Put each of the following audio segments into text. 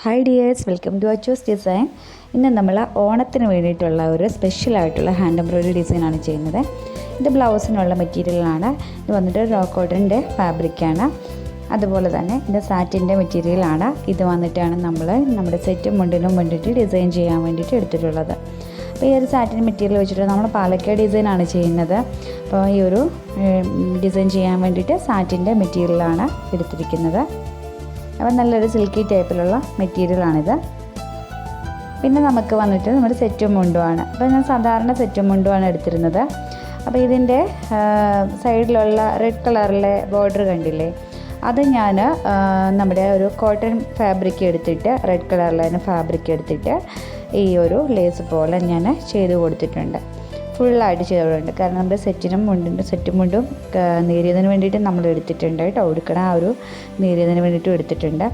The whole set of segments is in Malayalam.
Hi dears, welcome to AchusDesign. ഇന്ന് നമ്മൾ ഓണത്തിന് വേണ്ടിയിട്ടുള്ള ഒരു സ്പെഷ്യൽ ആയിട്ടുള്ള ഹാൻഡ് എംബ്രോയിഡറി ഡിസൈൻ ആണ് ചെയ്യുന്നത്. ഇത് ബ്ലൗസിനുള്ള മെറ്റീരിയലാണ്. ഇത് വന്നിട്ട് റോ കോട്ടൻ്റെ ഫാബ്രിക്കാണ്. അതുപോലെ തന്നെ ഇത് സാറ്റിൻ്റെ മെറ്റീരിയലാണ്. ഇത് വന്നിട്ടാണ് നമ്മൾ നമ്മുടെ സെറ്റും മുണ്ടിനും വേണ്ടിയിട്ട് ഡിസൈൻ ചെയ്യാൻ വേണ്ടിയിട്ട് എടുത്തിട്ടുള്ളത്. അപ്പോൾ ഈ ഒരു സാറ്റിൻ മെറ്റീരിയൽ വെച്ചിട്ട് നമ്മൾ പാലക്കാട് ഡിസൈനാണ് ചെയ്യുന്നത്. അപ്പോൾ ഈ ഒരു ഡിസൈൻ ചെയ്യാൻ വേണ്ടിയിട്ട് സാറ്റിൻ്റെ മെറ്റീരിയലാണ് എടുത്തിരിക്കുന്നത്. അപ്പോൾ നല്ലൊരു സിൽക്കി ടൈപ്പിലുള്ള മെറ്റീരിയലാണിത്. പിന്നെ നമുക്ക് വന്നിട്ട് നമ്മുടെ സെറ്റും മുണ്ടുമാണ്. അപ്പോൾ ഞാൻ സാധാരണ സെറ്റും മുണ്ടുമാണ് എടുത്തിരുന്നത്. അപ്പോൾ ഇതിൻ്റെ സൈഡിലുള്ള റെഡ് കളറിലെ ബോർഡർ കണ്ടില്ലേ, അത് ഞാൻ നമ്മുടെ ഒരു കോട്ടൺ ഫാബ്രിക് എടുത്തിട്ട് റെഡ് കളറിലെ ഫാബ്രിക് എടുത്തിട്ട് ഈ ഒരു ലേസ് പോലെ ഞാൻ ചെയ്ത് കൊടുത്തിട്ടുണ്ട്. ഫുള്ളായിട്ട് ചെയ്തിട്ടുണ്ട്. കാരണം നമ്മുടെ സെറ്റും മുണ്ടും നേരിയതിന് വേണ്ടിയിട്ട് നമ്മൾ എടുത്തിട്ടുണ്ട് കേട്ടോ. ഉടുക്കണ ആ ഒരു നേരിയതിന് വേണ്ടിയിട്ടും എടുത്തിട്ടുണ്ട്.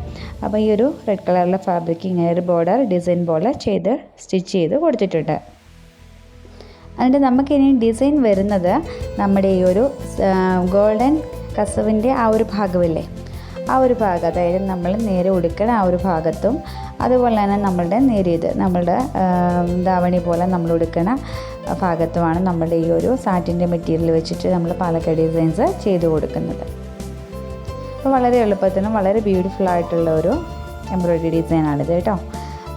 അപ്പോൾ ഈ ഒരു റെഡ് കളറിലെ ഫാബ്രിക് ഇങ്ങനെ ഒരു ബോർഡർ ഡിസൈൻ പോലെ സ്റ്റിച്ച് ചെയ്ത് കൊടുത്തിട്ടുണ്ട്. എന്നിട്ട് നമുക്കിനി ഡിസൈൻ വരുന്നത് നമ്മുടെ ഈ ഒരു ഗോൾഡൻ കസവിൻ്റെ ആ ഒരു ഭാഗമില്ലേ, ആ ഒരു ഭാഗം, അതായത് നമ്മൾ നേരെ ഉടുക്കണ ആ ഒരു ഭാഗത്തും അതുപോലെ തന്നെ നമ്മളുടെ ധാവണി പോലെ നമ്മൾ ഉടുക്കണ ഭാഗത്തുമാണ് നമ്മളുടെ ഈ ഒരു സാറ്റിൻ്റെ മെറ്റീരിയൽ വെച്ചിട്ട് നമ്മൾ പാലക്കാട് ഡിസൈൻസ് ചെയ്ത് കൊടുക്കുന്നത്. അപ്പോൾ വളരെ എളുപ്പത്തിനും വളരെ ബ്യൂട്ടിഫുൾ ആയിട്ടുള്ള ഒരു എംബ്രോയിഡറി ഡിസൈനാണിത് കേട്ടോ.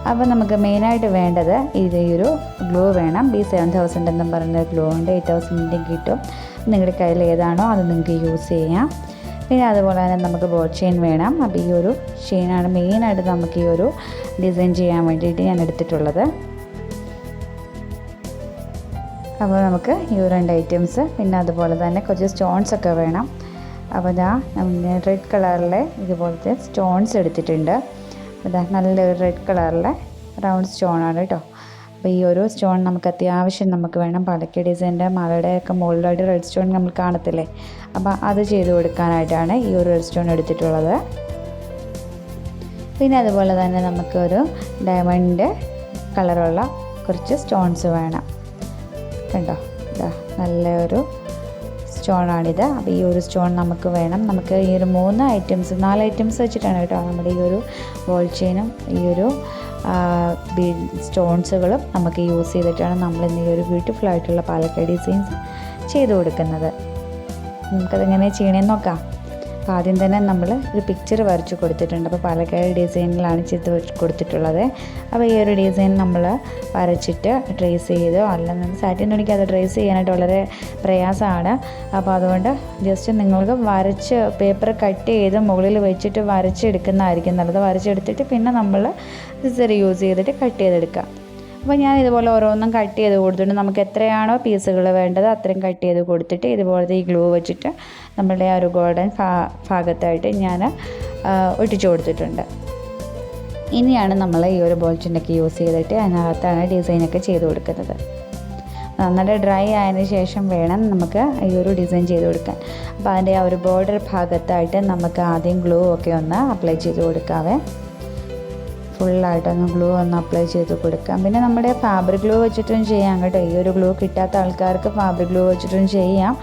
അപ്പോൾ നമുക്ക് മെയിനായിട്ട് വേണ്ടത് ഈ ഒരു ഗ്ലൂ വേണം. B7000 എന്നും പറയുന്ന ഗ്ലൂ ഉണ്ട്. 8000 കിട്ടും. നിങ്ങളുടെ കയ്യിൽ ഏതാണോ അത് നിങ്ങൾക്ക് യൂസ് ചെയ്യാം. പിന്നെ അതുപോലെ തന്നെ നമുക്ക് ബോട്ട് ചെയിൻ വേണം. അപ്പോൾ ഈ ഒരു ചെയിനാണ് മെയിനായിട്ട് നമുക്ക് ഈ ഒരു ഡിസൈൻ ചെയ്യാൻ വേണ്ടിയിട്ട് ഞാൻ എടുത്തിട്ടുള്ളത്. അപ്പോൾ നമുക്ക് ഈ രണ്ട് ഐറ്റംസ്, പിന്നെ അതുപോലെ തന്നെ കുറച്ച് സ്റ്റോൺസൊക്കെ വേണം. അപ്പോൾ ഇതാ റെഡ് കളറിലെ ഇതുപോലത്തെ സ്റ്റോൺസ് എടുത്തിട്ടുണ്ട്. ഇതാ നല്ലൊരു റെഡ് കളറിലെ റൗണ്ട് സ്റ്റോണാണ് കേട്ടോ. അപ്പോൾ ഈ ഒരു സ്റ്റോൺ നമുക്ക് അത്യാവശ്യം നമുക്ക് വേണം. പാലക്കാട് ഡിസൈൻ്റെ മലയുടെയൊക്കെ മുകളിലായിട്ട് റെഡ് സ്റ്റോൺ നമ്മൾ കാണത്തില്ലേ, അപ്പോൾ അത് ചെയ്ത് കൊടുക്കാനായിട്ടാണ് ഈ ഒരു റെഡ് സ്റ്റോൺ എടുത്തിട്ടുള്ളത്. പിന്നെ അതുപോലെ തന്നെ നമുക്കൊരു ഡയമണ്ട് കളറുള്ള കുറച്ച് സ്റ്റോൺസ് വേണം കണ്ടോ. ഇതാ നല്ലൊരു സ്റ്റോണാണിത്. അപ്പോൾ ഈ ഒരു സ്റ്റോൺ നമുക്ക് വേണം. നമുക്ക് ഈ ഒരു 4 ഐറ്റംസ് വെച്ചിട്ടാണ് കേട്ടോ നമ്മുടെ ഈ ഒരു ബോൾ ചെയിനും ഈ ഒരു സ്റ്റോൺസുകളും നമുക്ക് യൂസ് ചെയ്തിട്ടാണ് നമ്മൾ ഇന്ന് ഈ ഒരു ബ്യൂട്ടിഫുൾ ആയിട്ടുള്ള പാലക്കാട് ഡിസൈൻസ് ചെയ്ത് കൊടുക്കുന്നത്. നമുക്കതെങ്ങനെ ചെയ്യണമെന്ന് നോക്കാം. അപ്പോൾ ആദ്യം തന്നെ നമ്മൾ ഒരു പിക്ചർ വരച്ച് കൊടുത്തിട്ടുണ്ട്. അപ്പോൾ പാലക്കാട് ഡിസൈനിലാണ് ചെയ്ത് കൊടുത്തിട്ടുള്ളത്. അപ്പോൾ ഈ ഒരു ഡിസൈൻ നമ്മൾ വരച്ചിട്ട് ട്രേസ് ചെയ്തോ അല്ലെന്നുണ്ടെങ്കിൽ സാറ്റിൻ തുണിക്ക് അത് ട്രേസ് ചെയ്യാനായിട്ട് വളരെ പ്രയാസമാണ്. അപ്പോൾ അതുകൊണ്ട് ജസ്റ്റ് നിങ്ങൾക്ക് വരച്ച് പേപ്പർ കട്ട് ചെയ്ത് മുകളിൽ വെച്ചിട്ട് വരച്ചെടുക്കുന്നതായിരിക്കും നല്ലത്. വരച്ചെടുത്തിട്ട് പിന്നെ നമ്മൾ സിസർ യൂസ് ചെയ്തിട്ട് കട്ട് ചെയ്തെടുക്കാം. അപ്പോൾ ഞാൻ ഇതുപോലെ ഓരോന്നും കട്ട് ചെയ്ത് കൊടുത്തിട്ട് നമുക്ക് എത്രയാണോ പീസുകൾ വേണ്ടത് അത്രയും കട്ട് ചെയ്ത് കൊടുത്തിട്ട് ഇതുപോലത്തെ ഈ ഗ്ലൂ വെച്ചിട്ട് നമ്മളുടെ ആ ഒരു ഗോൾഡൻ ഭാഗത്തായിട്ട് ഞാൻ ഒട്ടിച്ചു കൊടുത്തിട്ടുണ്ട്. ഇനിയാണ് നമ്മൾ ഈ ഒരു ബോൾ ചെയിനൊക്കെ യൂസ് ചെയ്തിട്ട് അതിനകത്താണ് ഡിസൈനൊക്കെ ചെയ്ത് കൊടുക്കുന്നത്. നന്നായിട്ട് ഡ്രൈ ആയതിനു ശേഷം വേണം നമുക്ക് ഈ ഒരു ഡിസൈൻ ചെയ്ത് കൊടുക്കാൻ. അപ്പോൾ അതിൻ്റെ ആ ഒരു ബോർഡർ ഭാഗത്തായിട്ട് നമുക്ക് ആദ്യം ഗ്ലൂ ഒക്കെ ഒന്ന് അപ്ലൈ ചെയ്ത് കൊടുക്കാവേ. ഫുള്ളായിട്ടൊന്ന് ഗ്ലൂ ഒന്ന് അപ്ലൈ ചെയ്ത് കൊടുക്കാം. പിന്നെ നമ്മുടെ ഫാബ്രിക് ഗ്ലൂ വെച്ചിട്ടും ചെയ്യാം കേട്ടോ. ഈ ഒരു ഗ്ലൂ കിട്ടാത്ത ആൾക്കാർക്ക് ഫാബ്രിക് ഗ്ലൂ വെച്ചിട്ടും ചെയ്യാം.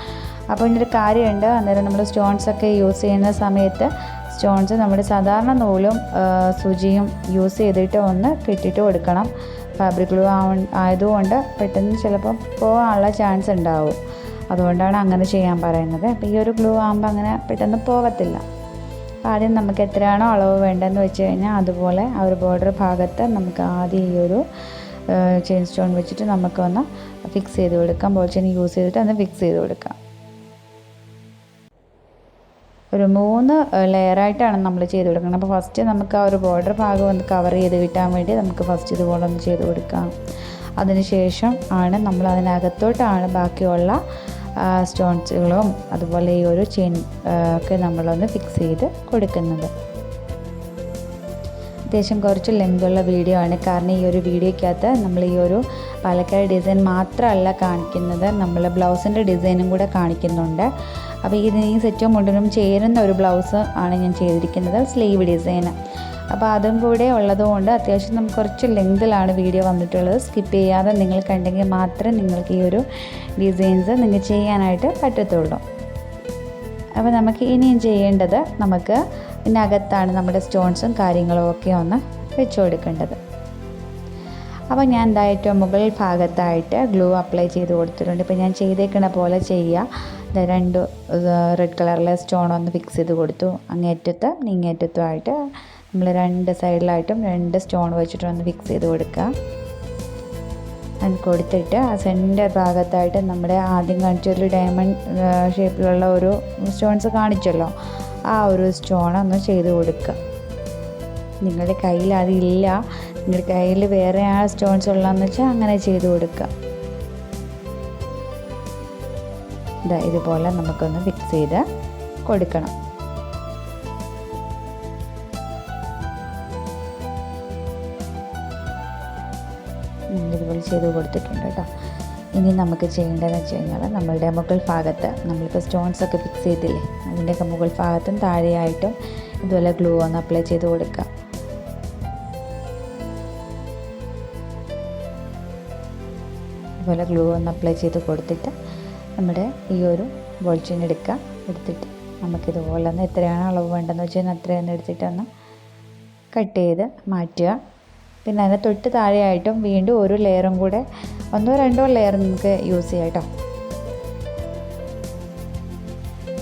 അപ്പോൾ ഇതിൻ്റെ കാര്യമുണ്ട്, അന്നേരം നമ്മൾ സ്റ്റോൺസൊക്കെ യൂസ് ചെയ്യുന്ന സമയത്ത് സ്റ്റോൺസ് നമ്മുടെ സാധാരണ നൂലും സൂചിയും യൂസ് ചെയ്തിട്ട് ഒന്ന് കെട്ടിയിട്ട് കൊടുക്കണം. ഫാബ്രിക് ഗ്ലൂ ആയതുകൊണ്ട് പെട്ടെന്ന് ചിലപ്പോൾ പോകാനുള്ള ചാൻസ് ഉണ്ടാവും. അതുകൊണ്ടാണ് അങ്ങനെ ചെയ്യാൻ പറയുന്നത്. അപ്പോൾ ഈ ഒരു ഗ്ലൂ ആകുമ്പോൾ അങ്ങനെ പെട്ടെന്ന് പോകത്തില്ല. ആദ്യം നമുക്ക് എത്രയാണോ അളവ് വേണ്ടതെന്ന് വെച്ച് കഴിഞ്ഞാൽ അതുപോലെ ആ ഒരു ബോർഡർ ഭാഗത്ത് നമുക്ക് ആദ്യം ഈ ഒരു ചെയിൻ സ്റ്റോൺ വെച്ചിട്ട് നമുക്കൊന്ന് ഫിക്സ് ചെയ്ത് കൊടുക്കാം. ബോൾ ചെയിൻ യൂസ് ചെയ്തിട്ട് ഒന്ന് ഫിക്സ് ചെയ്ത് കൊടുക്കാം. ഒരു 3 ലെയറായിട്ടാണ് നമ്മൾ ചെയ്ത് കൊടുക്കുന്നത്. അപ്പോൾ ഫസ്റ്റ് നമുക്ക് ആ ഒരു ബോർഡർ ഭാഗം ഒന്ന് കവർ ചെയ്ത് കിട്ടാൻ വേണ്ടി നമുക്ക് ഫസ്റ്റ് ഇതുപോലെ ഒന്ന് ചെയ്ത് കൊടുക്കാം. അതിനുശേഷം ആണ് നമ്മൾ അതിനകത്തോട്ടാണ് ബാക്കിയുള്ള സ്റ്റോൺസുകളും അതുപോലെ ഈ ഒരു ചെയിൻ ഒക്കെ നമ്മളൊന്ന് ഫിക്സ് ചെയ്ത് കൊടുക്കുന്നത്. അത്യാവശ്യം കുറച്ച് ലെങ്തുള്ള വീഡിയോ ആണ്. കാരണം ഈ ഒരു വീഡിയോയ്ക്കകത്ത് നമ്മൾ ഈ ഒരു പാലക്കാട് ഡിസൈൻ മാത്രമല്ല കാണിക്കുന്നത്, നമ്മൾ ബ്ലൗസിൻ്റെ ഡിസൈനും കൂടെ കാണിക്കുന്നുണ്ട്. അപ്പോൾ ഈ സെറ്റും മുണ്ടിനും ചേരുന്ന ഒരു ബ്ലൗസ് ആണ് ഞാൻ ചെയ്തിരിക്കുന്നത്, സ്ലീവ് ഡിസൈൻ. അപ്പോൾ അതും കൂടെ ഉള്ളതുകൊണ്ട് അത്യാവശ്യം നമുക്ക് കുറച്ച് ലെങ്തിലാണ് വീഡിയോ വന്നിട്ടുള്ളത്. സ്കിപ്പ് ചെയ്യാതെ നിങ്ങൾ കണ്ടെങ്കിൽ മാത്രമേ നിങ്ങൾക്ക് ഈ ഒരു ഡിസൈൻസ് നിങ്ങൾക്ക് ചെയ്യാനായിട്ട് പറ്റത്തുള്ളൂ. അപ്പോൾ നമുക്ക് ഇനിയും ചെയ്യേണ്ടത് നമുക്ക് ഇതിനകത്താണ് നമ്മുടെ സ്റ്റോൺസും കാര്യങ്ങളും ഒക്കെ ഒന്ന് വെച്ച് കൊടുക്കേണ്ടത്. അപ്പോൾ ഞാൻ എന്തായിട്ടും മുകൾ ഭാഗത്തായിട്ട് ഗ്ലൂ അപ്ലൈ ചെയ്ത് കൊടുത്തിട്ടുണ്ട്. ഇപ്പോൾ ഞാൻ ചെയ്തേക്കണ പോലെ ചെയ്യുക. 2 റെഡ് കളറിലെ സ്റ്റോൺ ഒന്ന് ഫിക്സ് ചെയ്ത് കൊടുത്തു. അങ്ങേറ്റത്ത് ഇങ്ങേറ്റത്തുമായിട്ട് നമ്മൾ 2 സൈഡിലായിട്ടും 2 സ്റ്റോൺ വെച്ചിട്ട് ഒന്ന് ഫിക്സ് ചെയ്ത് കൊടുക്കുക. കൊടുത്തിട്ട് ആ സെൻറ്റർ ഭാഗത്തായിട്ട് നമ്മുടെ ആദ്യം കാണിച്ചൊരു ഡയമണ്ട് ഷേപ്പിലുള്ള ഒരു സ്റ്റോൺസ് കാണിച്ചല്ലോ, ആ ഒരു സ്റ്റോൺ ഒന്ന് ചെയ്ത് കൊടുക്കുക. നിങ്ങളുടെ കയ്യിൽ അതില്ല, നിങ്ങളുടെ കയ്യിൽ വേറെ ആ സ്റ്റോൺസ് ഉള്ളതെന്ന് വെച്ചാൽ അങ്ങനെ ചെയ്ത് കൊടുക്കുക. ഇതുപോലെ നമുക്കൊന്ന് ഫിക്സ് ചെയ്ത് കൊടുക്കണം. ഇതുപോലെ ചെയ്ത് കൊടുത്തിട്ടുണ്ട് കേട്ടോ. ഇനി നമുക്ക് ചെയ്യേണ്ടതെന്ന് വെച്ച് കഴിഞ്ഞാൽ നമ്മളുടെ മുകൾ ഭാഗത്ത് നമ്മളിപ്പോൾ സ്റ്റോൺസൊക്കെ ഫിക്സ് ചെയ്തില്ലേ, അതിൻ്റെയൊക്കെ മുകൾ ഭാഗത്തും താഴെയായിട്ടും ഇതുപോലെ ഗ്ലൂ ഒന്ന് അപ്ലൈ ചെയ്ത് കൊടുക്കുക. അതുപോലെ ഗ്ലൂ ഒന്ന് അപ്ലൈ ചെയ്ത് കൊടുത്തിട്ട് നമ്മുടെ ഈ ഒരു ബോൾ ചെയിൻ എടുത്തിട്ട് നമുക്കിതുപോലെ ഒന്ന് എത്രയാണ് അളവ് വേണ്ടതെന്ന് വെച്ചാൽ അത്രയൊന്ന് എടുത്തിട്ടൊന്ന് കട്ട് ചെയ്ത് മാറ്റുക. പിന്നെ അതിന് തൊട്ട് താഴെയായിട്ടും വീണ്ടും ഒരു ലെയറും കൂടെ 1-2 ലെയർ നമുക്ക് യൂസ് ചെയ്യാം കേട്ടോ.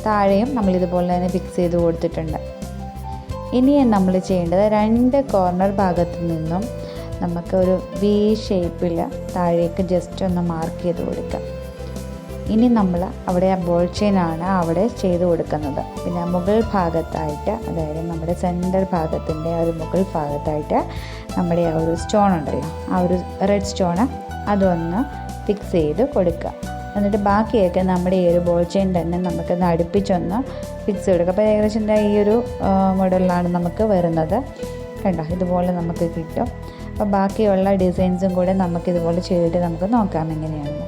താഴെയും നമ്മളിതുപോലെ തന്നെ ഫിക്സ് ചെയ്ത് കൊടുത്തിട്ടുണ്ട്. ഇനി നമ്മൾ ചെയ്യേണ്ടത് 2 കോർണർ ഭാഗത്തു നിന്നും നമുക്കൊരു വി ഷേപ്പിൽ താഴേക്ക് ജസ്റ്റ് ഒന്ന് മാർക്ക് ചെയ്ത് കൊടുക്കാം. ഇനി നമ്മൾ അവിടെ ബോൾ ചെയിനാണ് അവിടെ ചെയ്ത് കൊടുക്കുന്നത്. പിന്നെ മുകൾ ഭാഗത്തായിട്ട്, അതായത് നമ്മുടെ സെൻറ്റർ ഭാഗത്തിൻ്റെ ആ ഒരു മുകൾ ഭാഗത്തായിട്ട് നമ്മുടെ ആ ഒരു സ്റ്റോൺ ഉണ്ടല്ലോ, ആ ഒരു റെഡ് സ്റ്റോണ് അതൊന്ന് ഫിക്സ് ചെയ്ത് കൊടുക്കുക. എന്നിട്ട് ബാക്കിയൊക്കെ നമ്മുടെ ഈ ഒരു ബോൾ ചെയിൻ തന്നെ നമുക്കൊന്ന് അടുപ്പിച്ചൊന്ന് ഫിക്സ് ചെയ്ത് കൊടുക്കുക. അപ്പോൾ ഏകദേശം ഈ ഒരു മോഡലിലാണ് നമുക്ക് വരുന്നത്. കണ്ടോ, ഇതുപോലെ നമുക്ക് കിട്ടും. അപ്പോൾ ബാക്കിയുള്ള ഡിസൈൻസും കൂടെ നമുക്കിതുപോലെ ചെയ്തിട്ട് നമുക്ക് നോക്കാം എങ്ങനെയാണെന്ന്.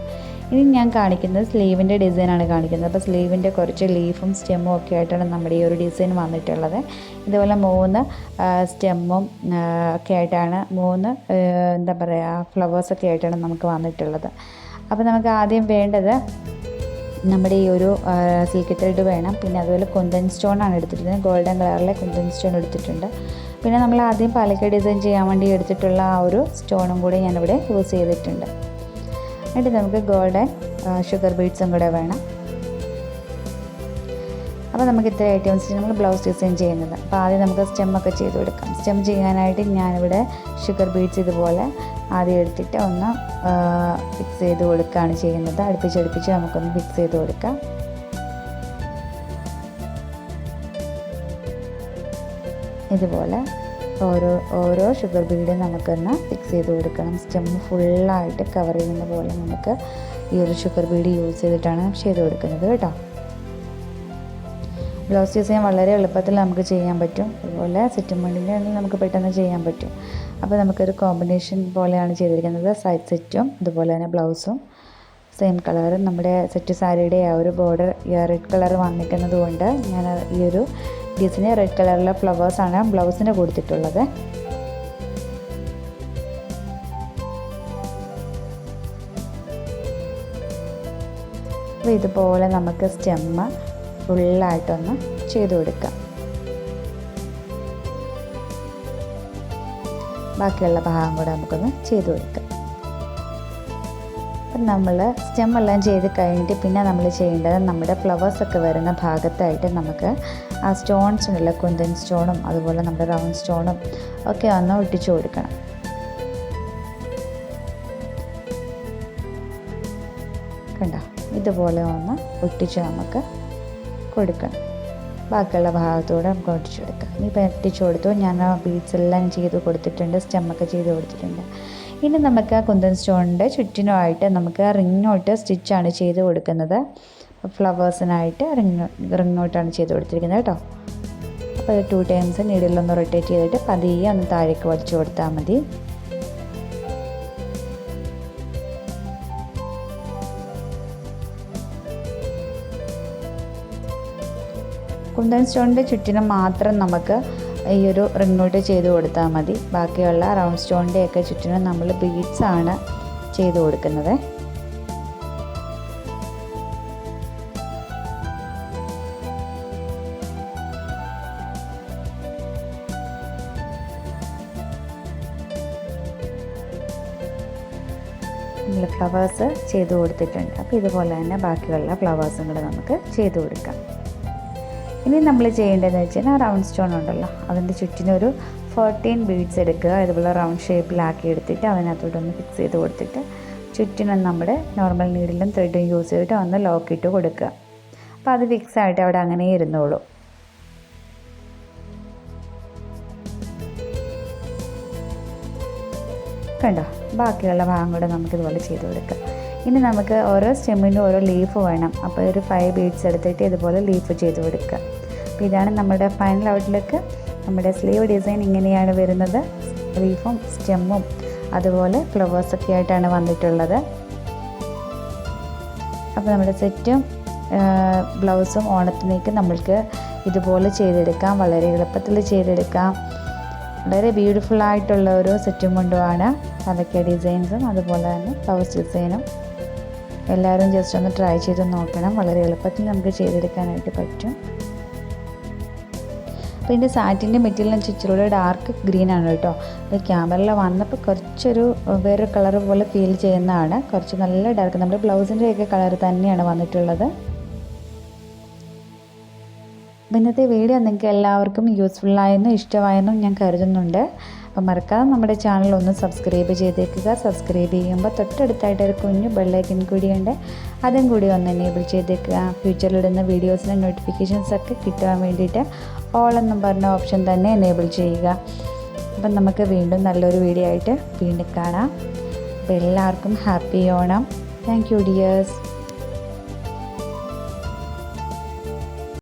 ഇനി ഞാൻ കാണിക്കുന്നത് സ്ലീവിൻ്റെ ഡിസൈനാണ് കാണിക്കുന്നത്. അപ്പോൾ സ്ലീവിൻ്റെ കുറച്ച് ലീഫും സ്റ്റെമ്മും ഒക്കെ ആയിട്ടാണ് നമ്മുടെ ഈ ഒരു ഡിസൈൻ വന്നിട്ടുള്ളത്. ഇതുപോലെ 3 സ്റ്റെമ്മും ഒക്കെ ആയിട്ടാണ് 3 എന്താ പറയുക ഫ്ലവേഴ്സൊക്കെ ആയിട്ടാണ് നമുക്ക് വന്നിട്ടുള്ളത്. അപ്പോൾ നമുക്ക് ആദ്യം വേണ്ടത് നമ്മുടെ ഈ ഒരു സിൽക്ക് ത്രെഡ് വേണം. പിന്നെ അതുപോലെ കുന്തൻ സ്റ്റോണാണ് എടുത്തിട്ടുള്ളത്, ഗോൾഡൻ കളറിലെ കുന്തൻ സ്റ്റോൺ എടുത്തിട്ടുണ്ട്. പിന്നെ നമ്മൾ ആദ്യം പാലക്ക ഡിസൈൻ ചെയ്യാൻ വേണ്ടി എടുത്തിട്ടുള്ള ആ ഒരു സ്റ്റോണും കൂടി ഞാനിവിടെ യൂസ് ചെയ്തിട്ടുണ്ട്. എന്നിട്ട് നമുക്ക് ഗോൾഡൻ ഷുഗർ ബീഡ്സും കൂടെ വേണം. അപ്പോൾ നമുക്ക് ഇത്ര ഐറ്റംസ് നമ്മൾ ബ്ലൗസ് ഡിസൈൻ ചെയ്യുന്നത്. അപ്പോൾ ആദ്യം നമുക്ക് സ്റ്റെമ്മൊക്കെ ചെയ്ത് കൊടുക്കാം. സ്റ്റെം ചെയ്യാനായിട്ട് ഞാനിവിടെ ഷുഗർ ബീഡ്സ് ഇതുപോലെ ആദ്യം എടുത്തിട്ട് ഒന്ന് ഫിക്സ് ചെയ്ത് കൊടുക്കുകയാണ് ചെയ്യുന്നത്. അടുപ്പിച്ച് നമുക്കൊന്ന് ഫിക്സ് ചെയ്ത് കൊടുക്കാം. ഇതുപോലെ ഓരോ ഷുഗർ ബീഡും നമുക്കൊന്ന് ഫിക്സ് ചെയ്ത് കൊടുക്കണം. സ്റ്റെം ഫുള്ളായിട്ട് കവർ ചെയ്യുന്ന പോലെ നമുക്ക് ഈ ഒരു ഷുഗർ ബീഡ് യൂസ് ചെയ്തിട്ടാണ് ചെയ്ത് കൊടുക്കുന്നത് കേട്ടോ. ബ്ലൗസ് ഡിസൈൻ വളരെ എളുപ്പത്തിൽ നമുക്ക് ചെയ്യാൻ പറ്റും. അതുപോലെ സെറ്റും മണ്ടിൻ്റെ ആണെങ്കിൽ നമുക്ക് പെട്ടെന്ന് ചെയ്യാൻ പറ്റും. അപ്പോൾ നമുക്കൊരു കോമ്പിനേഷൻ പോലെയാണ് ചെയ്തിരിക്കുന്നത്. സൈഡ് സെറ്റും അതുപോലെ തന്നെ ബ്ലൗസും സെയിം കളർ. നമ്മുടെ സെറ്റ് സാരിയുടെ ആ ഒരു ബോർഡർ റെഡ് കളർ വന്നിരിക്കുന്നത് കൊണ്ട് ഞാൻ ഈ ഒരു ഡിസൈന് റെഡ് കളറിലെ ഫ്ലവേഴ്സാണ് ബ്ലൗസിന് കൊടുത്തിട്ടുള്ളത്. അപ്പോൾ ഇതുപോലെ നമുക്ക് സ്റ്റെമ്മ് ഫുള്ളായിട്ടൊന്ന് ചെയ്ത് കൊടുക്കാം. ബാക്കിയുള്ള ഭാഗം കൂടെ നമുക്കൊന്ന് ചെയ്ത് കൊടുക്കാം. അപ്പം നമ്മൾ സ്റ്റെമ്മെല്ലാം ചെയ്ത് കഴിഞ്ഞിട്ട് പിന്നെ നമ്മൾ ചെയ്യേണ്ടത് നമ്മുടെ ഫ്ലവേഴ്സൊക്കെ വരുന്ന ഭാഗത്തായിട്ട് നമുക്ക് ആ സ്റ്റോൺസിനുള്ള കുന്തൻ സ്റ്റോണും അതുപോലെ നമ്മുടെ റൗണ്ട് സ്റ്റോണും ഒക്കെ ഒന്ന് ഒട്ടിച്ചു കൊടുക്കണം. കണ്ടോ, ഇതുപോലെ ഒന്ന് ഒട്ടിച്ച് നമുക്ക് കൊടുക്കണം. ബാക്കിയുള്ള ഭാഗത്തൂടെ നമുക്ക് ഒട്ടിച്ചു കൊടുക്കാം. ഇനിയിപ്പോൾ ഒട്ടിച്ചു കൊടുത്തു, ഞാൻ ആ ബീഡ്സ് എല്ലാം ചെയ്ത് കൊടുത്തിട്ടുണ്ട്, സ്റ്റെമ്മൊക്കെ ചെയ്ത് കൊടുത്തിട്ടുണ്ട്. ഇനി നമുക്ക് ആ കുന്തൻ സ്റ്റോണിൻ്റെ ചുറ്റിനുമായിട്ട് നമുക്ക് റിങ്ങോട്ട് സ്റ്റിച്ചാണ് ചെയ്ത് കൊടുക്കുന്നത്. ഫ്ലവേഴ്സിനായിട്ട് റിങ്ങോട്ടാണ് ചെയ്ത് കൊടുത്തിരിക്കുന്നത് കേട്ടോ. അപ്പോൾ അത് 2 times നീഡിലൊന്ന് റൊട്ടേറ്റ് ചെയ്തിട്ട് പതിയെ ഒന്ന് താഴേക്ക് വലിച്ചു കൊടുത്താൽ മതി. കുന്തൻ സ്റ്റോണിൻ്റെ ചുറ്റിനും മാത്രം നമുക്ക് ഈ ഒരു റിങ്ങോട്ട് ചെയ്ത് കൊടുത്താൽ മതി. ബാക്കിയുള്ള റൗണ്ട് സ്റ്റോണിൻ്റെയൊക്കെ ചുറ്റിനും നമ്മൾ ബീഡ്സാണ് ചെയ്ത് കൊടുക്കുന്നത്. ഫ്ലവേഴ്സ് ചെയ്ത് കൊടുത്തിട്ടുണ്ട്. അപ്പോൾ ഇതുപോലെ തന്നെ ബാക്കിയുള്ള ഫ്ലവേഴ്സും കൂടെ നമുക്ക് ചെയ്ത് കൊടുക്കാം. ഇനി നമ്മൾ ചെയ്യേണ്ടതെന്ന് വെച്ചാൽ റൗണ്ട് സ്റ്റോൺ ഉണ്ടല്ലോ, അതിൻ്റെ ചുറ്റിനൊരു 14 ബീഡ്സ് എടുക്കുക. ഇതുപോലെ റൗണ്ട് ഷേപ്പിലാക്കി എടുത്തിട്ട് അതിനകത്തോട്ടൊന്ന് ഫിക്സ് ചെയ്ത് കൊടുത്തിട്ട് ചുറ്റിനും നമ്മുടെ നോർമൽ നീഡിലും ത്രെഡും യൂസ് ചെയ്തിട്ട് ഒന്ന് ലോക്ക് ഇട്ട് കൊടുക്കുക. അപ്പോൾ അത് ഫിക്സ് ആയിട്ട് അവിടെ അങ്ങനെ ഇരുന്നോളൂ. കണ്ടോ, ബാക്കിയുള്ള ഭാഗം കൂടെ നമുക്കിതുപോലെ ചെയ്ത് കൊടുക്കാം. ഇനി നമുക്ക് ഓരോ സ്റ്റെമ്മിനും ഓരോ ലീഫ് വേണം. അപ്പോൾ ഒരു 5 ബീഡ്സ് എടുത്തിട്ട് ഇതുപോലെ ലീഫ് ചെയ്ത് കൊടുക്കുക. അപ്പോൾ ഇതാണ് നമ്മുടെ ഫൈനൽ ഔട്ട്ലുക്ക്. നമ്മുടെ സ്ലീവ് ഡിസൈൻ ഇങ്ങനെയാണ് വരുന്നത്. ലീഫും സ്റ്റെമ്മും അതുപോലെ ഫ്ലവേഴ്സൊക്കെ ആയിട്ടാണ് വന്നിട്ടുള്ളത്. അപ്പോൾ നമ്മുടെ സെറ്റും ബ്ലൗസും ഓണത്തിലേക്ക് നമ്മൾക്ക് ഇതുപോലെ ചെയ്തെടുക്കാം. വളരെ എളുപ്പത്തിൽ ചെയ്തെടുക്കാം. വളരെ ബ്യൂട്ടിഫുള്ളായിട്ടുള്ള ഒരു സെറ്റും കൊണ്ടുമാണ് അതൊക്കെ ഡിസൈൻസും അതുപോലെ തന്നെ ബ്ലൗസ് ഡിസൈനും. എല്ലാവരും ജസ്റ്റ് ഒന്ന് ട്രൈ ചെയ്ത് നോക്കണം. വളരെ എളുപ്പത്തിൽ നമുക്ക് ചെയ്തെടുക്കാനായിട്ട് പറ്റും. അപ്പോൾ ഇതിൻ്റെ സാറ്റിൻ്റെ മെറ്റീരിയൽ ഇച്ചിരി ഡാർക്ക് ഗ്രീനാണ് കേട്ടോ. അപ്പോൾ ക്യാമറയിൽ വന്നപ്പോൾ കുറച്ചൊരു വേറൊരു കളർ പോലെ ഫീൽ ചെയ്യുന്നതാണ്. കുറച്ച് നല്ല ഡാർക്ക്, നമ്മുടെ ബ്ലൗസിൻ്റെയൊക്കെ കളർ തന്നെയാണ് വന്നിട്ടുള്ളത്. അപ്പോൾ ഇന്നത്തെ വീഡിയോ നിങ്ങൾക്ക് എല്ലാവർക്കും യൂസ്ഫുള്ളായെന്നും ഇഷ്ടമായെന്നും ഞാൻ കരുതുന്നുണ്ട്. അപ്പോൾ മറക്കാതെ നമ്മുടെ ചാനൽ ഒന്ന് സബ്സ്ക്രൈബ് ചെയ്തേക്കുക. സബ്സ്ക്രൈബ് ചെയ്യുമ്പോൾ തൊട്ടടുത്തായിട്ട് ഒരു കുഞ്ഞു ബെല്ലൈക്കൻ കൂടിയുണ്ട്, അതും കൂടി ഒന്ന് എനേബിൾ ചെയ്തേക്കുക. ഫ്യൂച്ചറിലിടുന്ന വീഡിയോസിൻ്റെ നോട്ടിഫിക്കേഷൻസൊക്കെ കിട്ടാൻ വേണ്ടിയിട്ട് ഓൾ എന്നും പറഞ്ഞ ഓപ്ഷൻ തന്നെ എനേബിൾ ചെയ്യുക. അപ്പം നമുക്ക് വീണ്ടും നല്ലൊരു വീഡിയോ ആയിട്ട് വീണ്ടും കാണാം. അപ്പോൾ എല്ലാവർക്കും happy Onam. Thank you dears.